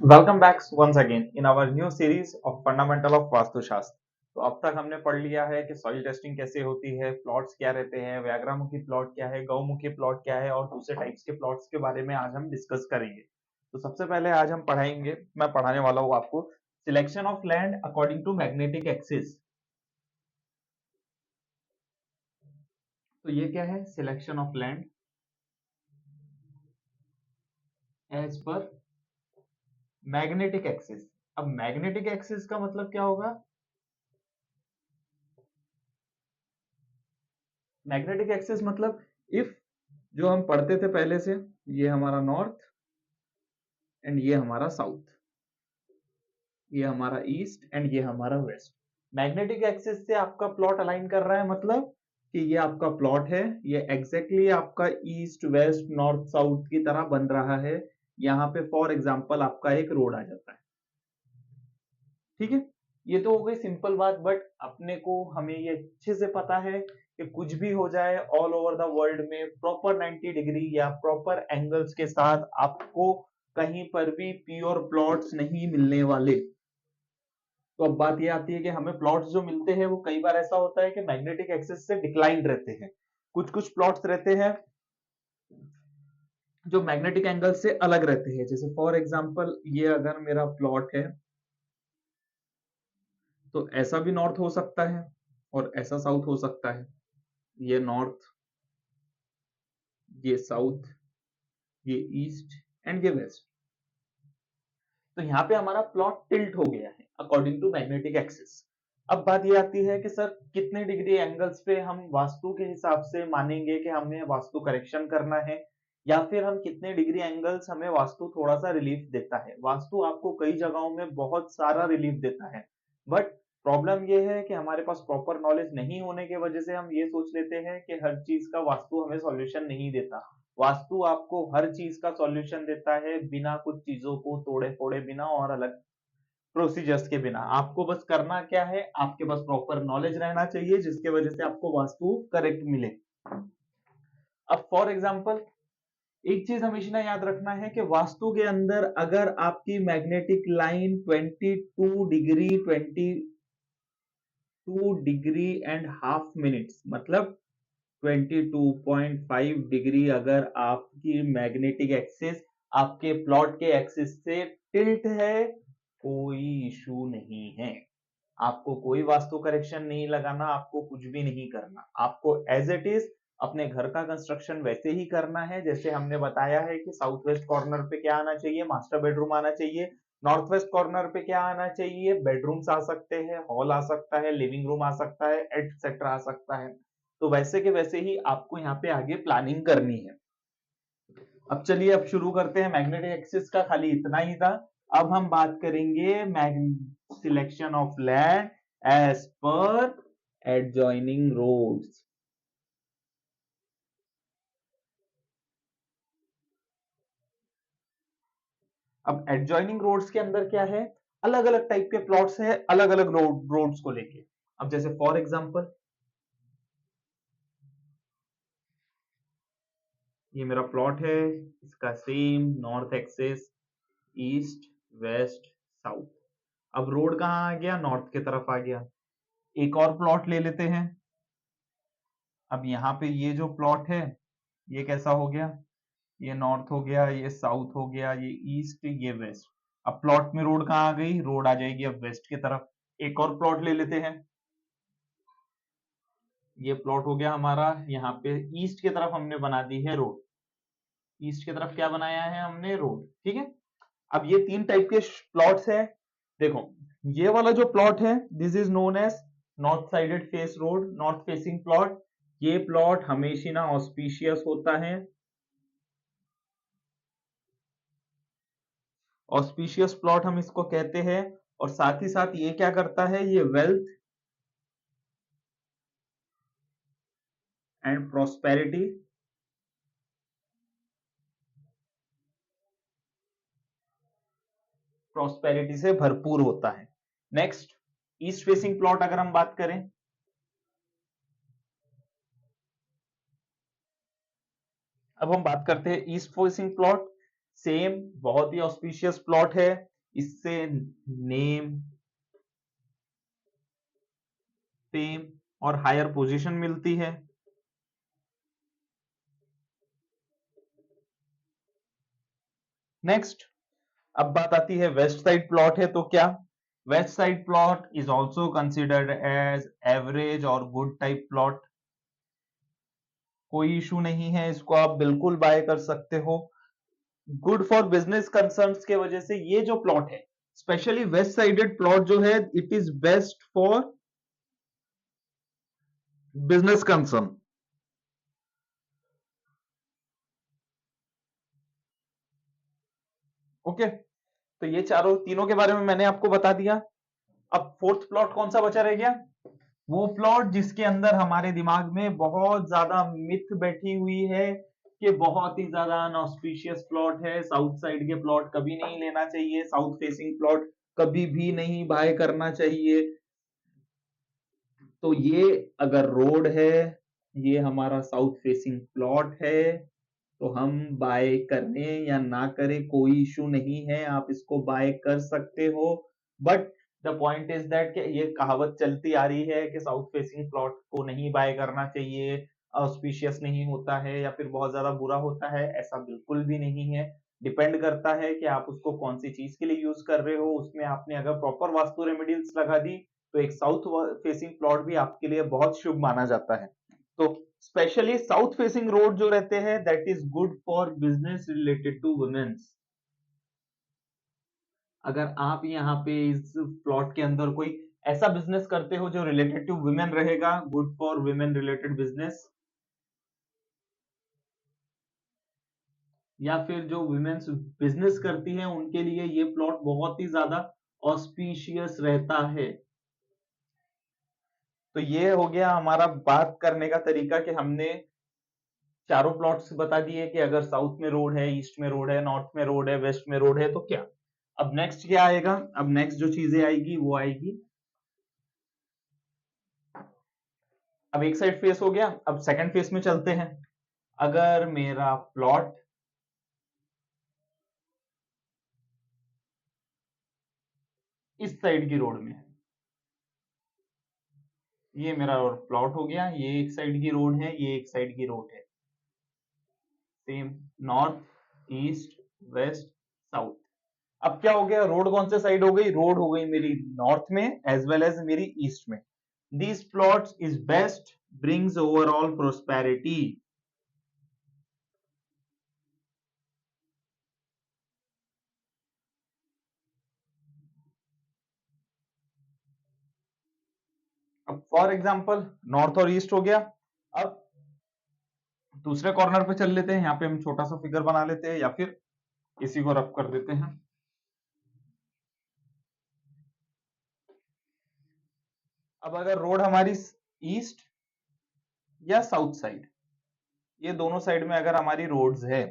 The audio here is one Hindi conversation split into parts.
Welcome back once again in our new series of fundamental of vastushastra. तो अब तक हमने पढ़ लिया है कि सॉइल टेस्टिंग कैसे होती है, प्लॉट्स क्या रहते हैं, व्याघ्रमुखी प्लॉट क्या है, गौमुखी प्लॉट क्या है और दूसरे टाइप्स के प्लॉट्स के बारे में आज हम डिस्कस करेंगे। तो सबसे पहले आज हम पढ़ाएंगे, मैं पढ़ाने वाला हूँ आपको selection of land according to magnetic axis. तो ये क्या है? सिलेक्शन ऑफ लैंड एज पर मैग्नेटिक एक्सिस। अब मैग्नेटिक एक्सिस का मतलब क्या होगा? मैग्नेटिक एक्सिस मतलब इफ जो हम पढ़ते थे पहले से, ये हमारा नॉर्थ एंड ये हमारा साउथ, ये हमारा ईस्ट एंड ये हमारा वेस्ट। मैग्नेटिक एक्सिस से आपका प्लॉट अलाइन कर रहा है, मतलब कि ये आपका प्लॉट है, ये एग्जैक्टली आपका ईस्ट वेस्ट नॉर्थ साउथ की तरह बन रहा है। यहाँ पे फॉर एग्जांपल आपका एक रोड आ जाता है, ठीक है। ये तो हो गई सिंपल बात, बट अपने को हमें ये अच्छे से पता है कि कुछ भी हो जाए ऑल ओवर द वर्ल्ड में प्रॉपर 90 डिग्री या प्रॉपर एंगल्स के साथ आपको कहीं पर भी प्योर प्लॉट्स नहीं मिलने वाले। तो अब बात ये आती है कि हमें प्लॉट्स जो मिलते हैं वो कई बार ऐसा होता है कि मैग्नेटिक एक्सिस से डिक्लाइन रहते हैं। कुछ कुछ प्लॉट्स रहते हैं जो मैग्नेटिक एंगल से अलग रहते हैं। जैसे फॉर एग्जांपल ये अगर मेरा प्लॉट है तो ऐसा भी नॉर्थ हो सकता है और ऐसा साउथ हो सकता है। ये नॉर्थ, ये साउथ, ये ईस्ट एंड ये वेस्ट। तो यहाँ पे हमारा प्लॉट टिल्ट हो गया है अकॉर्डिंग टू मैग्नेटिक एक्सिस। अब बात ये आती है कि सर कितने डिग्री एंगल्स पे हम वास्तु के हिसाब से मानेंगे कि हमें वास्तु करेक्शन करना है, या फिर हम कितने डिग्री एंगल्स हमें वास्तु थोड़ा सा रिलीफ देता है। वास्तु आपको कई जगहों में बहुत सारा रिलीफ देता है, बट प्रॉब्लम ये है कि हमारे पास प्रॉपर नॉलेज नहीं होने की वजह से हम ये सोच लेते हैं कि हर चीज का वास्तु हमें सॉल्यूशन नहीं देता। वास्तु आपको हर चीज का सॉल्यूशन देता है, बिना कुछ चीजों को तोड़े फोड़े बिना और अलग प्रोसीजर्स के बिना। आपको बस करना क्या है, आपके पास प्रॉपर नॉलेज रहना चाहिए जिसके वजह से आपको वास्तु करेक्ट मिले। अब फॉर एग्जांपल एक चीज हमेशा याद रखना है कि वास्तु के अंदर अगर आपकी मैग्नेटिक लाइन 22 डिग्री मतलब 22.5 डिग्री अगर आपकी मैग्नेटिक एक्सिस आपके प्लॉट के एक्सिस से टिल्ट है, कोई इशू नहीं है। आपको कोई वास्तु करेक्शन नहीं लगाना, आपको कुछ भी नहीं करना। आपको एज इट इज अपने घर का कंस्ट्रक्शन वैसे ही करना है जैसे हमने बताया है कि साउथ वेस्ट कॉर्नर पे क्या आना चाहिए, मास्टर बेडरूम आना चाहिए। नॉर्थ वेस्ट कॉर्नर पे क्या आना चाहिए, बेडरूम्स आ सकते हैं, हॉल आ सकता है, लिविंग रूम आ सकता है, एटसेट्रा आ सकता है। तो वैसे के वैसे ही आपको यहाँ पे आगे प्लानिंग करनी है। अब चलिए अब शुरू करते हैं। मैग्नेटिक एक्सिस का खाली इतना ही था। अब हम बात करेंगे सिलेक्शन ऑफ लैंड एज पर एडजॉइनिंग रोड्स। अब एडजॉइनिंग रोड्स के अंदर क्या है, अलग अलग टाइप के प्लॉट्स है अलग अलग रोड्स को लेके। अब जैसे फॉर एग्जांपल ये मेरा प्लॉट है, इसका same north axis, east west south. अब रोड कहाँ आ गया, नॉर्थ की तरफ आ गया। एक और प्लॉट ले लेते हैं। अब यहाँ पे ये जो प्लॉट है ये कैसा हो गया, ये नॉर्थ हो गया, ये साउथ हो गया, ये ईस्ट, ये वेस्ट। अब प्लॉट में रोड कहाँ आ गई, रोड आ जाएगी अब वेस्ट की तरफ। एक और प्लॉट ले लेते हैं। ये प्लॉट हो गया हमारा, यहाँ पे ईस्ट की तरफ हमने बना दी है रोड। ईस्ट की तरफ क्या बनाया है हमने, रोड, ठीक है। अब ये तीन टाइप के प्लॉट्स है। देखो ये वाला जो प्लॉट है this is known as north sided face road, north facing plot. ये प्लॉट हमेशा ऑस्पिशियस होता है। ऑस्पिशियस प्लॉट हम इसको कहते हैं। और साथ ही साथ ये क्या करता है, ये वेल्थ एंड प्रॉस्पेरिटी प्रॉस्पेरिटी से भरपूर होता है। नेक्स्ट ईस्ट फेसिंग प्लॉट अगर हम बात करें, अब हम बात करते हैं ईस्ट फेसिंग प्लॉट। सेम बहुत ही ऑस्पिशियस प्लॉट है। इससे नेम, फेम और हायर पोजीशन मिलती है। नेक्स्ट, अब बात आती है वेस्ट साइड प्लॉट है तो क्या, west side plot is also considered as average और गुड टाइप प्लॉट। कोई इशू नहीं है, इसको आप बिल्कुल बाय कर सकते हो। गुड फॉर बिजनेस कंसर्न्स के वजह से ये जो प्लॉट है, स्पेशली वेस्ट साइडेड प्लॉट जो है, it is best for business concern. Okay, तो ये चारों तीनों के बारे में मैंने आपको बता दिया। अब फोर्थ प्लॉट कौन सा बचा रह गया, वो प्लॉट जिसके अंदर हमारे दिमाग में बहुत ज्यादा मिथ बैठी हुई है कि बहुत ही ज्यादा अनऑस्पिशियस प्लॉट है, साउथ साइड के प्लॉट कभी नहीं लेना चाहिए, साउथ फेसिंग प्लॉट कभी भी नहीं बाय करना चाहिए। तो ये अगर रोड है, ये हमारा साउथ फेसिंग प्लॉट है, तो हम बाय करें या ना करें कोई इशू नहीं है, आप इसको बाय कर सकते हो। But the point is that कि ये कहावत चलती आ रही है कि साउथ फेसिंग प्लॉट को नहीं बाय करना चाहिए, ऑस्पिशियस नहीं होता है या फिर बहुत ज्यादा बुरा होता है, ऐसा बिल्कुल भी नहीं है। डिपेंड करता है कि आप उसको कौन सी चीज के लिए यूज कर रहे हो, उसमें आपने अगर प्रॉपर वास्तु रेमेडीज लगा दी तो एक साउथ फेसिंग प्लॉट भी आपके लिए बहुत शुभ माना जाता है। तो स्पेशली साउथ फेसिंग रोड जो रहते हैं, that is good for business related to womens. अगर आप यहाँ पे इस प्लॉट के अंदर कोई ऐसा बिजनेस करते हो जो रिलेटेड टू वुमेन रहेगा, good for women related business, या फिर जो वुमेन्स बिजनेस करती हैं उनके लिए ये प्लॉट बहुत ही ज्यादा ऑस्पिशियस रहता है। तो ये हो गया हमारा बात करने का तरीका कि हमने चारों प्लॉट्स बता दिए कि अगर साउथ में रोड है, ईस्ट में रोड है, नॉर्थ में रोड है, वेस्ट में रोड है तो क्या। अब नेक्स्ट क्या आएगा, अब नेक्स्ट जो चीजें आएगी वो आएगी, अब एक साइड फेस हो गया, अब सेकंड फेस में चलते हैं। अगर मेरा प्लॉट इस साइड की रोड में है, ये मेरा प्लॉट हो गया, ये एक साइड की रोड है, ये एक साइड की रोड है, same north east west south. अब क्या हो गया, रोड कौन से साइड हो गई, रोड हो गई मेरी नॉर्थ में एज वेल एज मेरी ईस्ट में। These plots is best, brings overall prosperity। अब फॉर एग्जांपल नॉर्थ और ईस्ट हो गया। अब दूसरे कॉर्नर पे चल लेते हैं, यहाँ पे हम छोटा सा फिगर बना लेते हैं या फिर इसी को रब कर देते हैं। अब अगर रोड हमारी ईस्ट या साउथ साइड, ये दोनों साइड में अगर हमारी रोड्स है,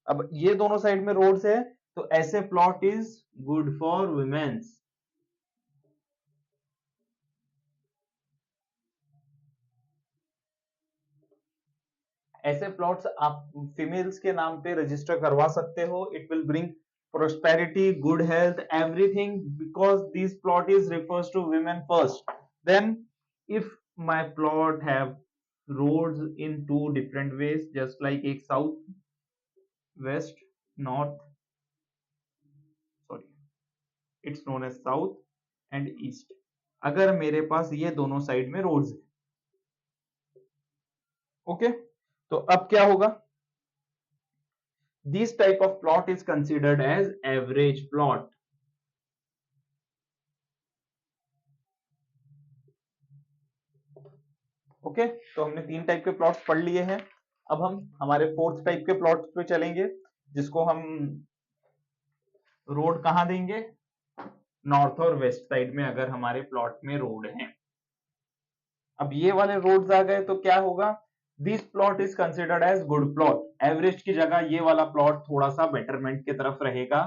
अब ये दोनों साइड में रोड्स है, तो ऐसे plot is good for womens. ऐसे प्लॉट्स आप फीमेल्स के नाम पे रजिस्टर करवा सकते हो, it will bring prosperity, good health, everything, because this plot is refers to women first. Then if my plot have roads in two different ways, just like एक south west north, sorry, it's known as south and east, अगर मेरे पास ये दोनों साइड में रोड्स है, ओके, तो अब क्या होगा, this type of plot is considered as average plot। Okay, तो हमने तीन टाइप के प्लॉट्स पढ़ लिए हैं। अब हम हमारे फोर्थ टाइप के प्लॉट्स पे चलेंगे, जिसको हम रोड कहाँ देंगे, नॉर्थ और वेस्ट साइड में अगर हमारे प्लॉट में रोड है। अब ये वाले रोड्स आ गए तो क्या होगा, this plot is considered as good plot, average की जगह ये वाला प्लॉट थोड़ा सा बेटरमेंट की तरफ रहेगा,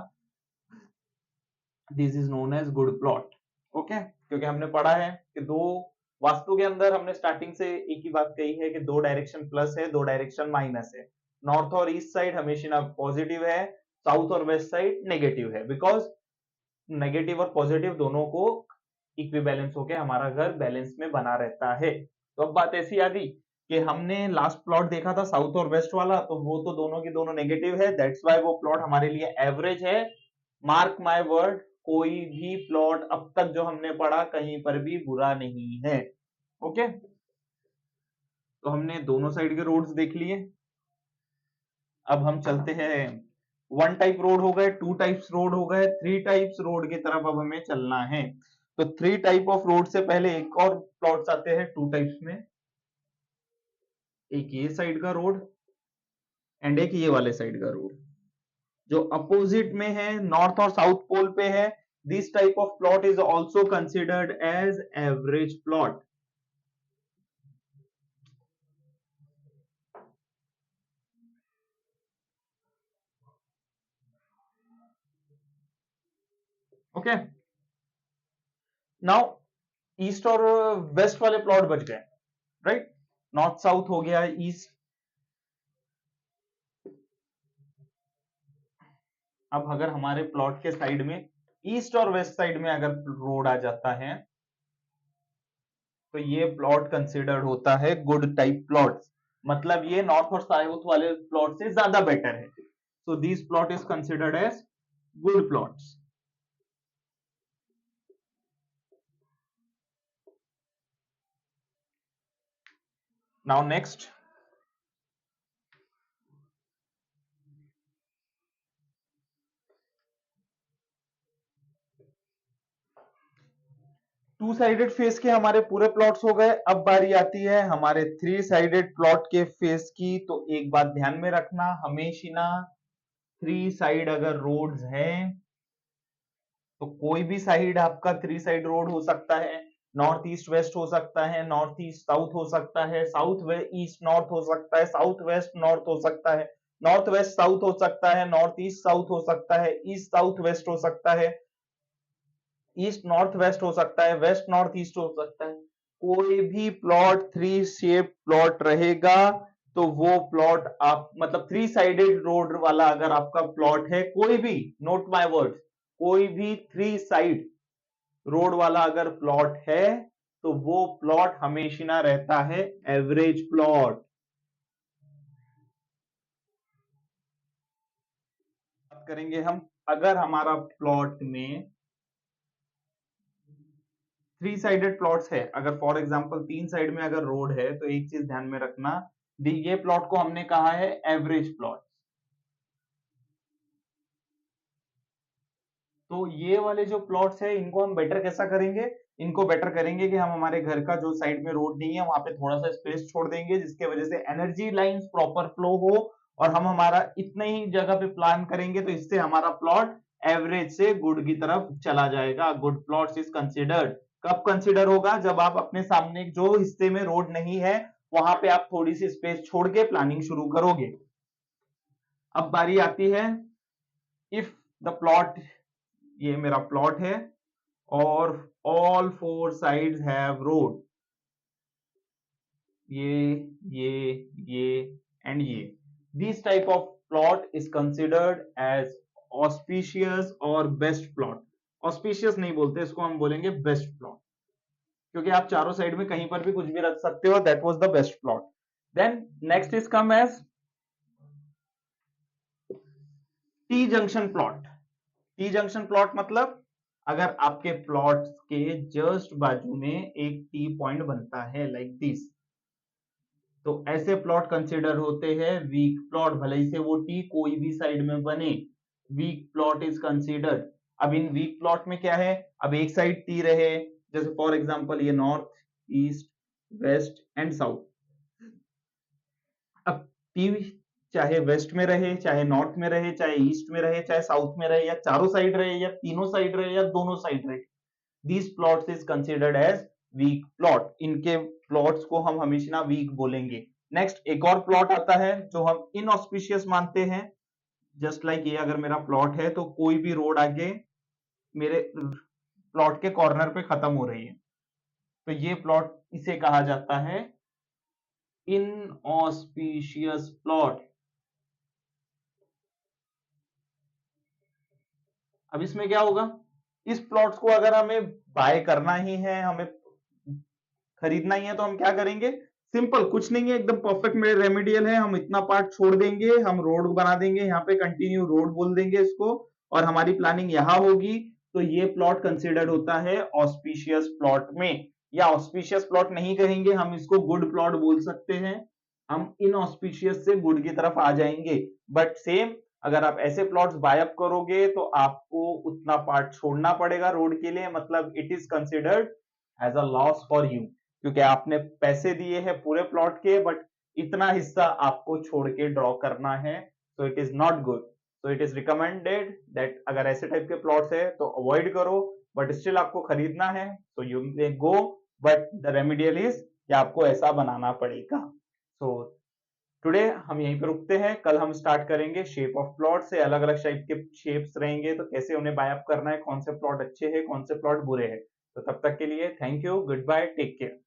this is known as good plot. Okay, क्योंकि हमने पढ़ा है कि दो वास्तु के अंदर हमने स्टार्टिंग से एक ही बात कही है कि दो डायरेक्शन प्लस है, दो डायरेक्शन माइनस है, नॉर्थ और ईस्ट साइड हमेशा पॉजिटिव है, साउथ और वेस्ट साइड नेगेटिव है, बिकॉज नेगेटिव और पॉजिटिव दोनों को इक्विबैलेंस होके हमारा घर बैलेंस में बना रहता है। तो अब बात ऐसी आ गई कि हमने लास्ट प्लॉट देखा था साउथ और वेस्ट वाला, तो वो तो दोनों की दोनों नेगेटिव है, दैट्स वाई वो प्लॉट हमारे लिए एवरेज है। मार्क माय वर्ड, कोई भी प्लॉट अब तक जो हमने पढ़ा कहीं पर भी बुरा नहीं है। ओके, तो हमने दोनों साइड के रोड्स देख लिए। अब हम चलते हैं, वन टाइप रोड हो गए, टू टाइप्स रोड हो गए, थ्री टाइप्स रोड की तरफ अब हमें चलना है। तो थ्री टाइप ऑफ रोड से पहले एक और प्लॉट्स आते हैं टू टाइप्स में, एक ये साइड का रोड एंड एक ये वाले साइड का रोड जो अपोजिट में है, नॉर्थ और साउथ पोल पे है। This type of plot is also considered as average plot. Okay, now east और वेस्ट वाले प्लॉट बच गए, राइट। नॉर्थ साउथ हो गया, ईस्ट। अब अगर हमारे प्लॉट के साइड में ईस्ट और वेस्ट साइड में अगर रोड आ जाता है तो ये प्लॉट कंसिडर्ड होता है गुड टाइप प्लॉट, मतलब ये नॉर्थ और साउथ वाले प्लॉट से ज्यादा बेटर है। So this plot is considered as good plots. Now next, two sided face के हमारे पूरे प्लॉट्स हो गए। अब बारी आती है हमारे थ्री साइडेड प्लॉट के फेस की। तो एक बात ध्यान में रखना हमेशा, थ्री साइड अगर रोड्स हैं तो कोई भी साइड आपका थ्री साइड रोड हो सकता है। नॉर्थ ईस्ट वेस्ट हो सकता है, नॉर्थ ईस्ट साउथ हो सकता है, साउथ वे ईस्ट नॉर्थ हो सकता है, साउथ वेस्ट नॉर्थ हो सकता है, नॉर्थ वेस्ट साउथ हो सकता है, नॉर्थ ईस्ट साउथ हो सकता है, ईस्ट साउथ वेस्ट हो सकता है, ईस्ट नॉर्थ वेस्ट हो सकता है, वेस्ट नॉर्थ ईस्ट हो सकता है। कोई भी प्लॉट थ्री शेप प्लॉट रहेगा तो वो प्लॉट आप मतलब थ्री साइडेड रोड वाला अगर आपका प्लॉट है, कोई भी, नोट माय वर्ड्स, कोई भी थ्री साइड रोड वाला अगर प्लॉट है तो वो प्लॉट हमेशा रहता है एवरेज प्लॉट। बात करेंगे हम, अगर हमारा प्लॉट में थ्री साइडेड प्लॉट्स है, अगर फॉर एग्जांपल तीन साइड में अगर रोड है, तो एक चीज ध्यान में रखना, ये प्लॉट को हमने कहा है एवरेज प्लॉट। तो ये वाले जो प्लॉट्स है इनको हम बेटर कैसा करेंगे, इनको बेटर करेंगे कि हम हमारे घर का जो साइड में रोड नहीं है वहां पे थोड़ा सा स्पेस छोड़ देंगे जिसके वजह से एनर्जी लाइंस प्रॉपर फ्लो हो, और हम हमारा इतने ही जगह पे प्लान करेंगे तो इससे हमारा प्लॉट एवरेज से गुड की तरफ चला जाएगा। गुड प्लॉट्स इज कंसिडर्ड कब कंसिडर होगा, जब आप अपने सामने जो हिस्से में रोड नहीं है वहां पे आप थोड़ी सी स्पेस छोड़ के प्लानिंग शुरू करोगे। अब बारी आती है, इफ द प्लॉट, ये मेरा प्लॉट है और all four sides have road, ये ये एंड ये, this type of plot is considered as auspicious और बेस्ट प्लॉट। ऑस्पिशियस नहीं बोलते इसको, हम बोलेंगे बेस्ट प्लॉट, क्योंकि आप चारों साइड में कहीं पर भी कुछ भी रख सकते हो, that was the best plot. Then next is come as T junction plot. T junction plot मतलब अगर आपके प्लॉट के जस्ट बाजू में एक टी पॉइंट बनता है लाइक दिस, तो ऐसे प्लॉट कंसिडर होते हैं वीक प्लॉट, भले ही से वो टी कोई भी साइड में बने, वीक प्लॉट इज कंसिडर्ड। अब इन वीक प्लॉट में क्या है, अब एक साइड टी रहे, जैसे फॉर एग्जांपल ये north east west and south. अब टी चाहे वेस्ट में रहे, चाहे नॉर्थ में रहे, चाहे ईस्ट में रहे, चाहे साउथ में रहे, या चारों साइड रहे, या तीनों साइड रहे, या दोनों साइड रहे, these plots is considered as weak plot। इनके प्लॉट्स को हम हमेशा वीक बोलेंगे। नेक्स्ट एक और प्लॉट आता है जो हम इनऑस्पिशियस मानते हैं, जस्ट लाइक ये अगर मेरा प्लॉट है तो कोई भी रोड आगे मेरे प्लॉट के कॉर्नर पे खत्म हो रही है, तो ये प्लॉट इसे कहा जाता है इनऑस्पिशियस प्लॉट। अब इसमें क्या होगा, इस प्लॉट्स को अगर हमें बाय करना ही है, हमें खरीदना ही है, तो हम क्या करेंगे? सिंपल, कुछ नहीं है, एकदम परफेक्ट मेरे रेमेडियल है। हम इतना पार्ट छोड़ देंगे, हम रोड बना देंगे, यहाँ पे कंटिन्यू रोड बोल देंगे इसको, और हमारी प्लानिंग यहाँ होगी। तो ये प्लॉट कंसिडर्ड होता है ऑस्पिशियस प्लॉट में, या ऑस्पिशियस प्लॉट नहीं कहेंगे, हम इसको गुड प्लॉट बोल सकते हैं। हम इनऑस्पिशियस से गुड की तरफ आ जाएंगे। बट सेम, अगर आप ऐसे प्लॉट्स बाय अप करोगे तो आपको उतना पार्ट छोड़ना पड़ेगा रोड के लिए, मतलब it is considered as a loss for you, क्योंकि आपने पैसे दिए हैं पूरे प्लॉट के, बट इतना हिस्सा आपको छोड़ के ड्रॉ करना है। So it is not good. So it is recommended that अगर ऐसे टाइप के प्लॉट्स है तो अवॉइड करो, बट स्टिल आपको खरीदना है तो you may go, but the remedial is कि आपको ऐसा बनाना पड़ेगा। सो टुडे हम यहीं पे रुकते हैं, कल हम स्टार्ट करेंगे शेप ऑफ प्लॉट से। अलग अलग टाइप के शेप्स रहेंगे, तो कैसे उन्हें बाय अप करना है, कौन से प्लॉट अच्छे हैं, कौन से प्लॉट बुरे हैं। तो तब तक के लिए thank you, good bye, take care.